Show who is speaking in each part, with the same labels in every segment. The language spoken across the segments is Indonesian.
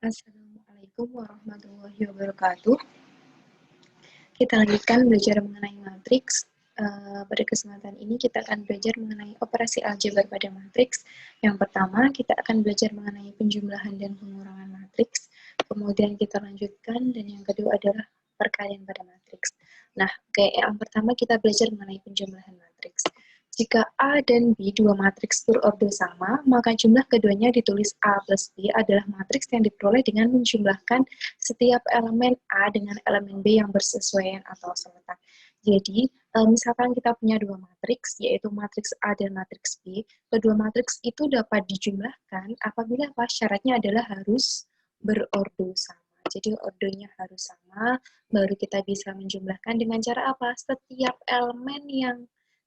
Speaker 1: Assalamualaikum warahmatullahi wabarakatuh. Kita lanjutkan belajar mengenai matriks. Pada kesempatan ini kita akan belajar mengenai operasi aljabar pada matriks. Yang pertama, kita akan belajar mengenai penjumlahan dan pengurangan matriks. Kemudian kita lanjutkan, dan yang kedua adalah perkalian pada matriks. Nah, yang pertama kita belajar mengenai penjumlahan matriks. Jika A dan B dua matriks berordo sama, maka jumlah keduanya ditulis A plus B adalah matriks yang diperoleh dengan menjumlahkan setiap elemen A dengan elemen B yang bersesuaian atau seletak. Jadi, misalkan kita punya dua matriks, yaitu matriks A dan matriks B, kedua matriks itu dapat dijumlahkan apabila syaratnya adalah harus berordo sama. Jadi, ordonya harus sama, baru kita bisa menjumlahkan dengan cara apa? Setiap elemen yang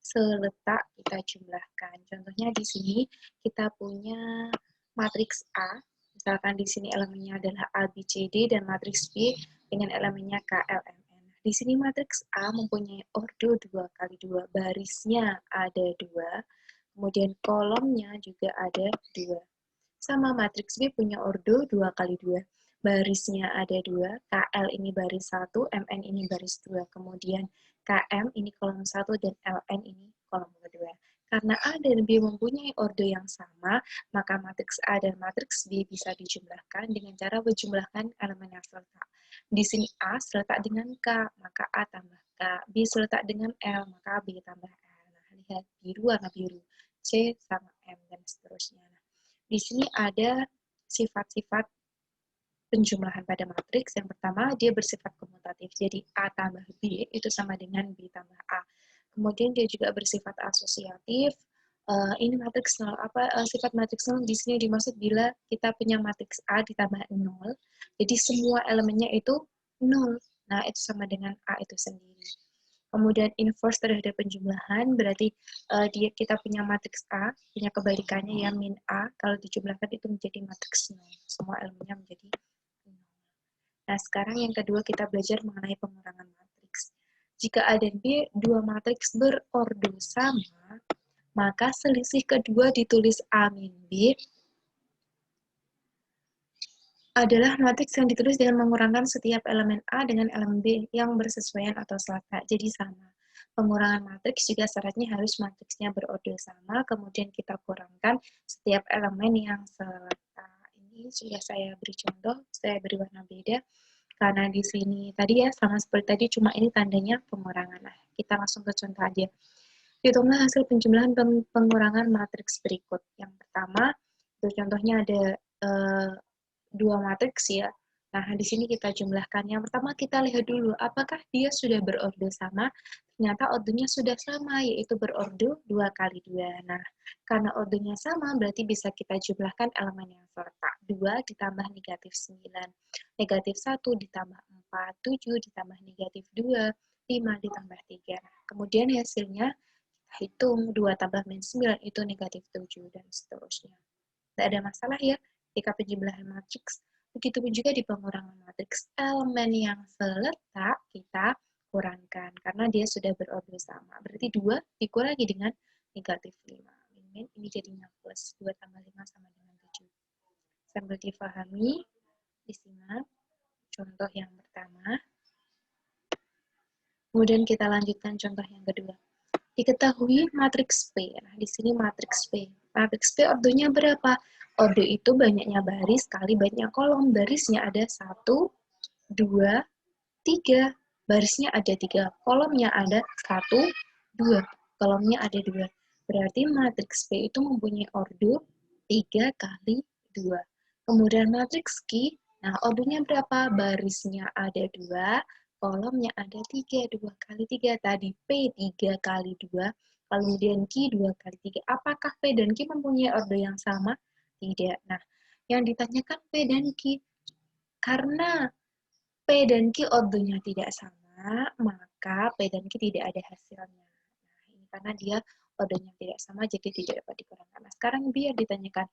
Speaker 1: seletak kita jumlahkan. Contohnya di sini kita punya matriks A, misalkan di sini elemennya adalah A, B, C, D, dan matriks B dengan elemennya K, L, M, N. Di sini matriks A mempunyai ordo 2 kali 2, barisnya ada 2, kemudian kolomnya juga ada 2. Sama matriks B punya ordo 2 kali 2, barisnya ada 2, KL ini baris 1, MN ini baris 2, kemudian KM ini kolom 1, dan LN ini kolom kedua. Karena A dan B mempunyai ordo yang sama, maka matriks A dan matriks B bisa dijumlahkan dengan cara menjumlahkan elemen yang seletak. Di sini A seletak dengan K, maka A tambah K. B seletak dengan L, maka B tambah L. Nah, lihat biru warna biru. C sama M, dan seterusnya. Nah, di sini ada sifat-sifat penjumlahan pada matriks. Yang pertama, dia bersifat komutatif. Jadi A tambah B itu sama dengan B tambah A. Kemudian dia juga bersifat asosiatif. Ini matriks nol. Sifat matriks nol di sini dimaksud bila kita punya matriks A ditambah 0. Jadi semua elemennya itu 0. Nah, itu sama dengan A itu sendiri. Kemudian inverse terhadap penjumlahan berarti kita punya matriks A, punya kebalikannya ya, min A, kalau dijumlahkan itu menjadi matriks 0. Semua elemennya menjadi 0. Nah, sekarang yang kedua kita belajar mengenai pengurangan matriks. Jika A dan B dua matriks berordo sama, maka selisih kedua ditulis A min B adalah matriks yang ditulis dengan mengurangkan setiap elemen A dengan elemen B yang bersesuaian atau seletak. Jadi sama. Pengurangan matriks juga syaratnya harus matriksnya berordo sama, kemudian kita kurangkan setiap elemen yang seletak. Ini sudah saya beri contoh, saya beri warna beda. Karena di sini tadi ya, sama seperti tadi, cuma ini tandanya pengurangan. Nah, kita langsung ke contoh aja. Hitunglah hasil penjumlahan pengurangan matriks berikut. Yang pertama, itu contohnya ada dua matriks ya. Nah, di sini kita jumlahkan. Yang pertama kita lihat dulu, apakah dia sudah berordo sama? Ternyata ordonya sudah sama, yaitu berordo 2 kali 2. Nah, karena ordonya sama, berarti bisa kita jumlahkan elemen yang seletak. 2 ditambah negatif 9. Negatif 1 ditambah 4. 7 ditambah negatif 2. 5 ditambah 3. Kemudian hasilnya, kita hitung 2 tambah min 9 itu negatif 7, dan seterusnya. Tidak ada masalah ya ketika penjumlahan matriks. Begitupun juga di pengurangan matriks. Elemen yang seletak kita kurangkan karena dia sudah berordo sama. Berarti 2 dikurangi dengan negatif 5. Min ini jadinya plus. 2 tambah 5 sama dengan 7. Sambil difahami, disimak contoh yang pertama. Kemudian kita lanjutkan contoh yang kedua. Diketahui matriks P. Nah, di sini matriks P. Matriks P ordonya berapa? Ordo itu banyaknya baris kali banyaknya kolom. Barisnya ada 1, 2, 3. Barisnya ada 3. Kolomnya ada 1, 2. Kolomnya ada 2. Berarti matriks P itu mempunyai ordo 3 kali 2. Kemudian matriks Q. Nah, ordonya berapa? Barisnya ada 2. Kolomnya ada 3, 2 kali 3. Tadi P 3 kali 2, kemudian Q 2 kali 3. Apakah P dan Q mempunyai ordo yang sama? Tidak. Nah, yang ditanyakan P dan Q. Karena P dan Q ordonya tidak sama, maka P dan Q tidak ada hasilnya. Nah, ini karena dia ordonya tidak sama, jadi tidak dapat dikurangkan. Nah, sekarang biar ditanyakan,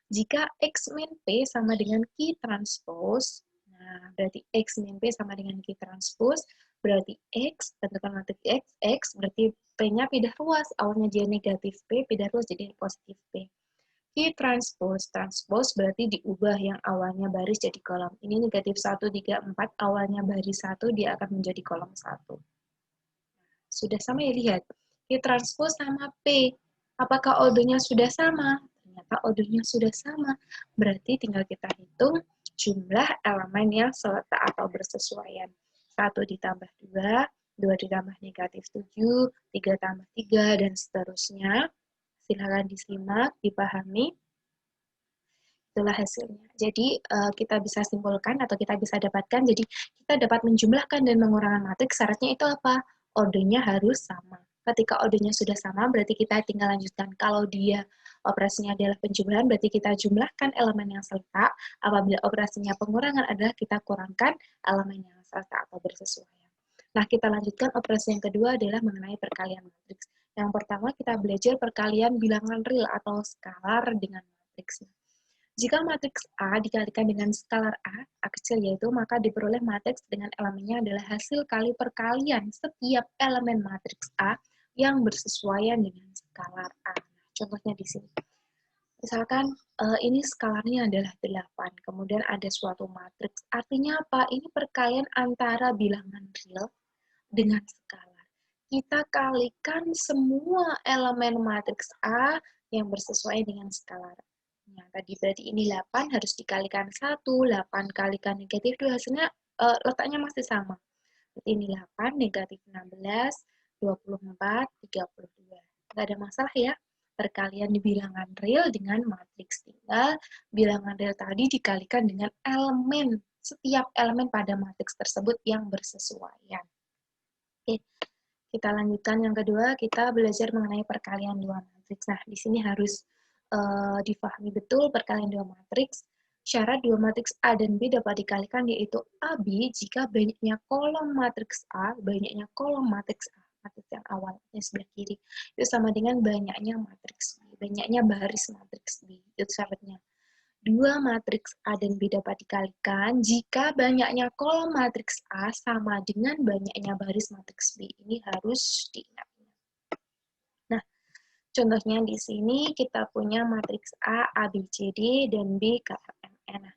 Speaker 1: jika X min P sama dengan Q transpose, nah, berarti X min P sama dengan Q transpose, berarti X, tentukan matriks X berarti P-nya pindah ruas, awalnya dia negatif P, pindah ruas jadi positif P. Q transpose, transpose berarti diubah yang awalnya baris jadi kolom. Ini negatif 1, 3, 4, awalnya baris 1, dia akan menjadi kolom 1. Sudah sama ya, lihat. Q transpose sama P. Apakah ordernya sudah sama? Ternyata ordernya sudah sama. Berarti tinggal kita hitung jumlah elemen yang seletak atau bersesuaian. 1 ditambah 2, 2 ditambah negatif 7, 3 tambah 3, dan seterusnya. Silakan disimak, dipahami. Itulah hasilnya. Jadi, kita bisa simpulkan atau kita bisa dapatkan, jadi kita dapat menjumlahkan dan mengurangi matriks, syaratnya itu apa? Ordernya harus sama. Ketika ordernya sudah sama, berarti kita tinggal lanjutkan. Kalau dia operasinya adalah penjumlahan, berarti kita jumlahkan elemen yang seletak. Apabila operasinya pengurangan adalah kita kurangkan elemen yang seletak atau bersesuaian. Nah, kita lanjutkan operasi yang kedua adalah mengenai perkalian matriks. Yang pertama, kita belajar perkalian bilangan real atau skalar dengan matriks. Jika matriks A dikalikan dengan skalar A kecil yaitu, maka diperoleh matriks dengan elemennya adalah hasil kali perkalian setiap elemen matriks A yang bersesuaian dengan skalar A. Nah, contohnya di sini. Misalkan ini skalarnya adalah 8, kemudian ada suatu matriks. Artinya apa? Ini perkalian antara bilangan real dengan skalar. Kita kalikan semua elemen matriks A yang bersesuaian dengan skalar. Nah, tadi berarti ini 8 harus dikalikan 1, 8 kalikan negatif 2, hasilnya letaknya masih sama. Berarti ini 8, negatif 16, 24, 32. Nggak ada masalah ya. Perkalian di bilangan real dengan matriks. Tinggal bilangan real tadi dikalikan dengan elemen, setiap elemen pada matriks tersebut yang bersesuaian. Oke, kita lanjutkan yang kedua, kita belajar mengenai perkalian dua matriks. Nah, di sini harus difahami betul perkalian dua matriks. Syarat dua matriks A dan B dapat dikalikan yaitu AB jika banyaknya kolom matriks A, banyaknya kolom matriks A, matriks yang awalnya sebelah kiri, itu sama dengan banyaknya matriks B, banyaknya baris matriks B, itu syaratnya. Dua matriks A dan B dapat dikalikan jika banyaknya kolom matriks A sama dengan banyaknya baris matriks B. Ini harus diingat. Nah, contohnya di sini kita punya matriks A, A, B, C, D, dan B, K, L, M, N. Nah,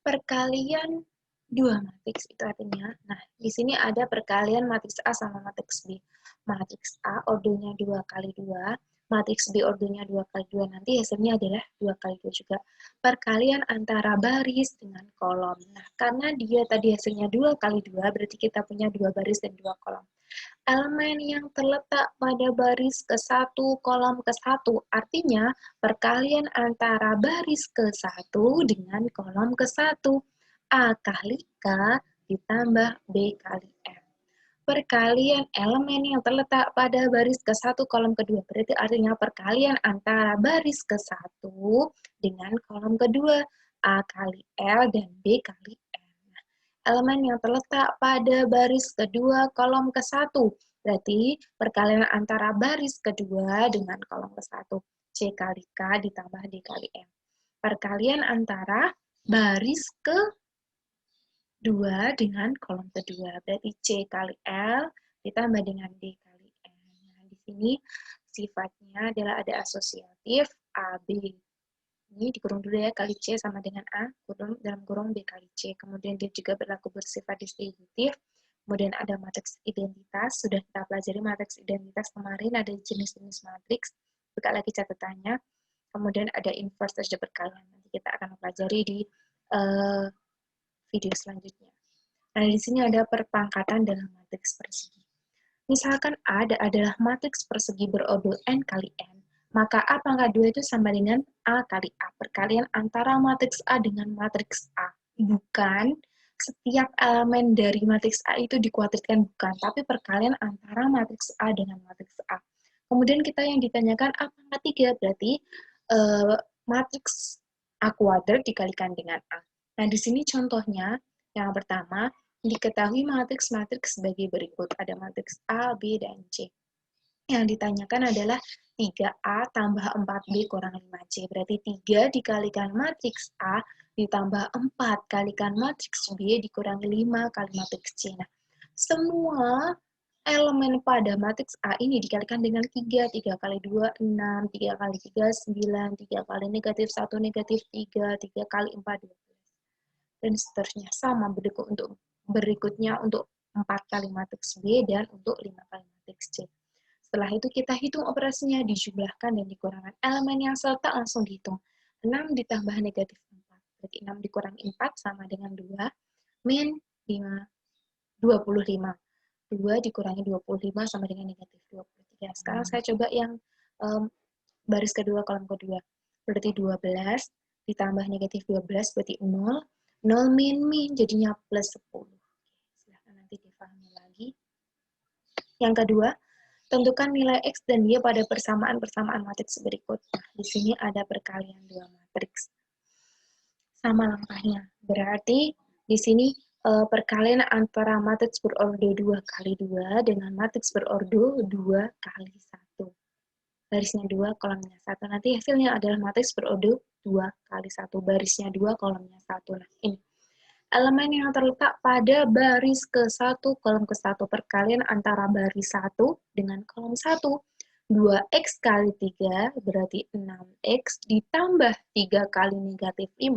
Speaker 1: perkalian dua matriks itu artinya, nah di sini ada perkalian matriks A sama matriks B. Matriks A ordernya 2 kali 2, matriks B ordernya 2 kali 2, nanti hasilnya adalah 2 kali 2 juga. Perkalian antara baris dengan kolom. Nah, karena dia tadi hasilnya 2 kali 2, berarti kita punya 2 baris dan 2 kolom. Elemen yang terletak pada baris ke-1, kolom ke-1, artinya perkalian antara baris ke-1 dengan kolom ke-1. A kali K ditambah B kali M. Perkalian elemen yang terletak pada baris ke-1, kolom kedua. Berarti artinya perkalian antara baris ke-1 dengan kolom kedua. A kali L dan B kali M. Elemen yang terletak pada baris kedua kolom ke-1. Berarti perkalian antara baris kedua dengan kolom ke-1. C kali K ditambah D kali M. Perkalian antara baris kedua dengan kolom kedua. Berarti C kali L ditambah dengan D kali M. Nah, di sini sifatnya adalah ada asosiatif AB. Ini dikurung dulu ya, kali C sama dengan A, kurung, dalam kurung B kali C. Kemudian dia juga berlaku bersifat distributif. Kemudian ada matriks identitas, sudah kita pelajari matriks identitas kemarin, ada jenis-jenis matriks. Buka lagi catatannya. Kemudian ada inverse algebra perkalian. Nanti kita akan pelajari di video selanjutnya. Nah, di sini ada perpangkatan dalam matriks persegi. Misalkan A adalah matriks persegi berorder n kali n, maka A pangkat 2 itu sama dengan A kali A. Perkalian antara matriks A dengan matriks A. Bukan setiap elemen dari matriks A itu dikuadratkan, bukan. Tapi perkalian antara matriks A dengan matriks A. Kemudian kita yang ditanyakan A pangkat 3, berarti matriks A kuadrat dikalikan dengan A. Nah, di sini contohnya, yang pertama, diketahui matriks-matriks sebagai berikut. Ada matriks A, B, dan C. Yang ditanyakan adalah 3A tambah 4B kurang 5C. Berarti 3 dikalikan matriks A ditambah 4 kalikan matriks B dikurangi 5 kali matriks C. Nah, semua elemen pada matriks A ini dikalikan dengan 3, 3 kali 2, 6, 3 kali 3, 9, 3 kali negatif 1, negatif 3, 3 kali 4, 12. Dan seterusnya. Sama berikutnya untuk 4 kali matriks B dan untuk 5 kali matriks C. Setelah itu kita hitung operasinya, dijumlahkan dan dikurangkan. Elemen yang serta langsung dihitung. 6 ditambah negatif 4. Berarti 6 dikurangi 4 sama dengan 2, min 5, 25. 2 dikurangi 25 sama dengan negatif 23. Sekarang saya coba yang baris kedua, kolom kedua. Berarti 12 ditambah negatif 12 berarti 0. 0 min jadinya plus 10. Silahkan nanti difahami lagi. Yang kedua, tentukan nilai X dan Y pada persamaan-persamaan matriks berikut. Nah, di sini ada perkalian dua matriks. Sama langkahnya. Berarti di sini perkalian antara matriks berordo 2 kali 2 dengan matriks berordo 2 kali 1. Barisnya 2, kolomnya 1. Nanti hasilnya adalah matriks berordo 2 kali 1. Barisnya 2, kolomnya 1. Nah, ini. Elemen yang terletak pada baris ke-1, kolom ke-1. Perkalian antara baris 1 dengan kolom 1. 2x kali 3 berarti 6x ditambah 3 kali negatif 5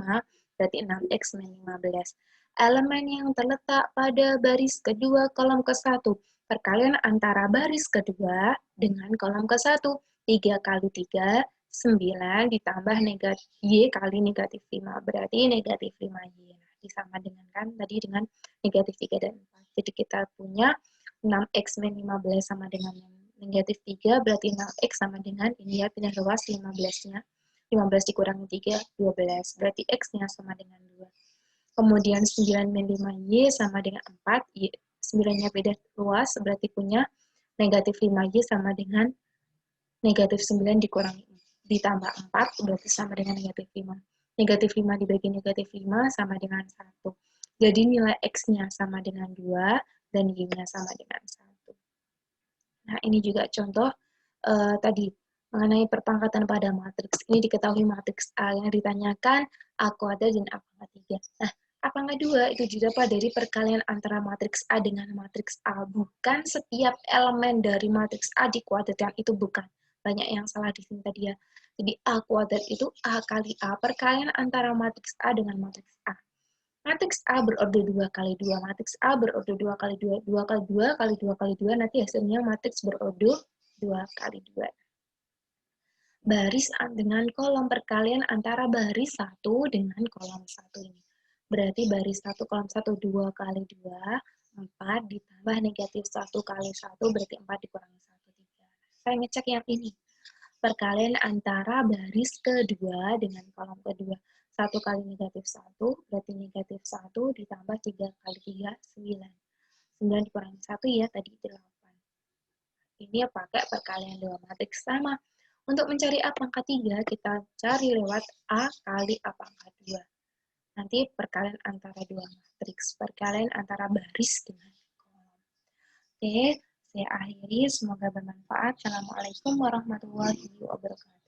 Speaker 1: berarti 6x min 15. Elemen yang terletak pada baris kedua kolom ke-1. Perkalian antara baris kedua dengan kolom ke-1. 3 kali 3, 9 ditambah negatif y kali negatif 5 berarti negatif 5y. Nah, disama dengan kan tadi dengan negatif 3 dan 4. Jadi kita punya 6x min 15 sama dengan negatif 3, berarti 6x sama dengan, ini ya, pindah ruas 15-nya. 15 dikurangi 3, 12. Berarti x-nya sama dengan 2. Kemudian 9 min 5y sama dengan 4. 9-nya beda ruas, berarti punya negatif 5y sama dengan negatif 9 dikurangi ditambah 4, berarti sama dengan negatif 5. Negatif 5 dibagi negatif 5 sama dengan 1. Jadi nilai x-nya sama dengan 2, dan y-nya sama dengan 1. Nah, ini juga contoh tadi mengenai perpangkatan pada matriks. Ini diketahui matriks A yang ditanyakan A kuadrat dan A pangkat 3. Nah, A pangkat 2 itu didapat dari perkalian antara matriks A dengan matriks A. Bukan setiap elemen dari matriks A dikuadratkan, itu bukan. Banyak yang salah di sini tadi ya. Jadi A kuadrat itu A kali A, perkalian antara matriks A dengan matriks A. Matriks A berordo 2 kali 2, matriks A berordo 2 kali 2, 2 kali 2 kali 2 kali 2, nanti hasilnya matriks berordo 2 kali 2. Baris dengan kolom perkalian antara baris 1 dengan kolom 1 ini. Berarti baris 1 kolom 1, 2 kali 2, 4 ditambah negatif 1 kali 1, berarti 4 dikurangi 1, 3. Saya ngecek yang ini. Perkalian antara baris kedua dengan kolom kedua. 1 kali negatif 1, berarti negatif 1 ditambah 3 kali 3, 9. 9 dikurangi 1 ya, tadi 8. Ini pakai perkalian dua matriks sama. Untuk mencari A pangkat 3, kita cari lewat A kali A pangkat 2. Nanti perkalian antara dua matriks. Perkalian antara baris dengan kolom. Oke, saya akhiri. Semoga bermanfaat. Assalamualaikum warahmatullahi wabarakatuh.